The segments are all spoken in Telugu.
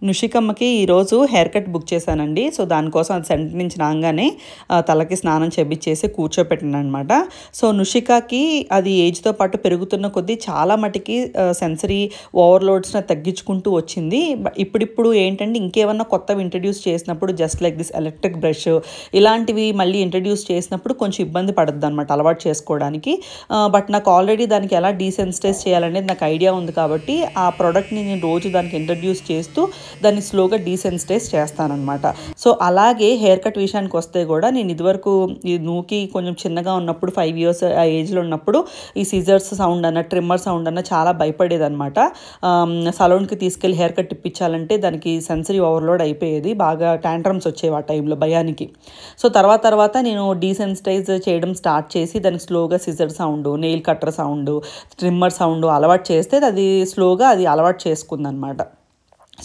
నుషికమ్మకి ఈరోజు హెయిర్ కట్ బుక్ చేశానండి. సో దానికోసం అది సెంటర్ నుంచి రాగానే తలకి స్నానం చేపించేసి కూర్చోపెట్టాను అనమాట. సో నుషికాకి అది ఏజ్తో పాటు పెరుగుతున్న కొద్దీ చాలా మటుకి సెన్సరీ ఓవర్లోడ్స్ని తగ్గించుకుంటూ వచ్చింది. ఇప్పుడిప్పుడు ఏంటంటే ఇంకేమన్నా కొత్తవి ఇంట్రడ్యూస్ చేసినప్పుడు just like this electric brush ఇలాంటివి మళ్ళీ ఇంట్రడ్యూస్ చేసినప్పుడు కొంచెం ఇబ్బంది పడుద్ది అనమాట అలవాటు చేసుకోవడానికి. బట్ నాకు ఆల్రెడీ దానికి ఎలా డీసెన్సిటైజ్ చేయాలనేది నాకు ఐడియా ఉంది కాబట్టి ఆ ప్రోడక్ట్ని నేను రోజు దానికి ఇంట్రడ్యూస్ చేస్తూ దాన్ని స్లోగా డీసెన్సిటైజ్ చేస్తానన్నమాట. సో అలాగే హెయిర్ కట్ విషయానికి వస్తే కూడా నేను ఇదివరకు ఈ నూకి కొంచెం చిన్నగా ఉన్నప్పుడు 5 years ఆ ఏజ్లో ఉన్నప్పుడు ఈ సిజర్స్ సౌండ్ అన్న ట్రిమ్మర్ సౌండ్ అన్న చాలా భయపడేదన్నమాట. సలూన్కి తీసుకెళ్ళి హెయిర్ కట్ ఇప్పించాలంటే దానికి సెన్సరీ ఓవర్లోడ్ అయిపోయేది, బాగా టాంట్రమ్స్ వచ్చేవి ఆ టైంలో భయానికి. సో తర్వాత నేను డీసెన్సిటైజ్ చేయడం స్టార్ట్ చేసి దానికి స్లోగా scissor sound, nail cutter sound, trimmer sound అలవాటు చేస్తే అది స్లోగా అది అలవాటు చేసుకుందనమాట.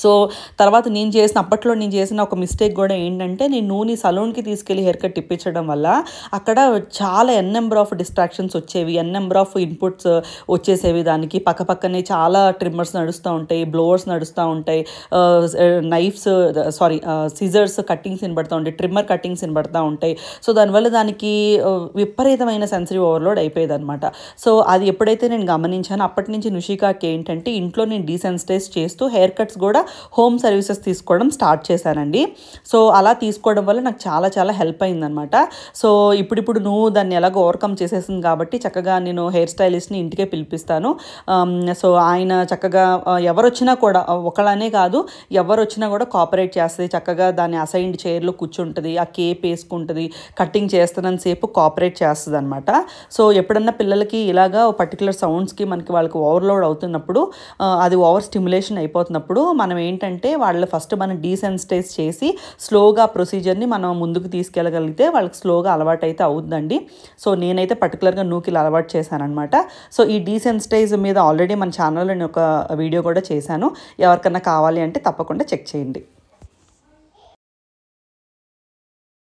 సో తర్వాత అప్పట్లో నేను చేసిన ఒక మిస్టేక్ కూడా ఏంటంటే నేను నూనె సలూన్కి తీసుకెళ్ళి హెయిర్ కట్ ఇప్పించడం వల్ల అక్కడ చాలా నెంబర్ ఆఫ్ డిస్ట్రాక్షన్స్ వచ్చేవి, నెంబర్ ఆఫ్ ఇన్పుట్స్ వచ్చేసేవి. దానికి పక్కనే చాలా ట్రిమ్మర్స్ నడుస్తూ ఉంటాయి, బ్లోవర్స్ నడుస్తూ ఉంటాయి, సిజర్స్ కట్టింగ్స్ వినబడుతూ ఉంటాయి, ట్రిమ్మర్ కట్టింగ్స్ వినబడుతూ ఉంటాయి. సో దానివల్ల దానికి విపరీతమైన సెన్సరీ ఓవర్లోడ్ అయిపోయేది అనమాట. సో అది ఎప్పుడైతే నేను గమనించానో అప్పటి నుంచి నుషికాకి ఏంటంటే ఇంట్లో నేను డీసెన్సిటైజ్ చేస్తూ హెయిర్ కట్స్ కూడా హోమ్ సర్వీసెస్ తీసుకోవడం స్టార్ట్ చేశానండి. సో అలా తీసుకోవడం వల్ల నాకు చాలా హెల్ప్ అయిందనమాట. సో ఇప్పుడు నువ్వు దాన్ని ఎలాగో ఓవర్కమ్ చేసేసింది కాబట్టి చక్కగా నేను హెయిర్ స్టైలిస్ట్ని ఇంటికే పిలిపిస్తాను. సో ఆయన చక్కగా ఎవరు వచ్చినా కూడా, ఒకళ్ళనే కాదు ఎవరు వచ్చినా కూడా కోఆపరేట్ చేస్తుంది. చక్కగా దాన్ని అసైన్డ్ చైర్లో కూర్చుంటుంది, ఆ కేప్ వేసుకుంటుంది, కట్టింగ్ చేస్తున్నంత సేపు కోఆపరేట్ చేస్తుంది అనమాట. సో ఎప్పుడన్నా పిల్లలకి ఇలాగా పర్టికులర్ సౌండ్స్కి వాళ్ళకి ఓవర్లోడ్ అవుతున్నప్పుడు, అది ఓవర్ స్టిమ్యులేషన్ అయిపోతున్నప్పుడు మనం ఏంటంటే ఫస్ట్ మనం డీసెన్సిటైజ్ చేసి స్లోగా ప్రొసీజర్ని మనం ముందుకు తీసుకెళ్ళగలిగితే వాళ్ళకి స్లోగా అలవాటు అయితే అవుతుందండి. సో నేనైతే పర్టికులర్గా నూకిలు అలవాటు చేశానమాట. సో ఈ డీసెన్సిటైజ్ మీద ఆల్రెడీ మన ఛానల్లో నేను ఒక వీడియో కూడా చేశాను, ఎవరికన్నా కావాలి అంటే తప్పకుండా చెక్ చేయండి.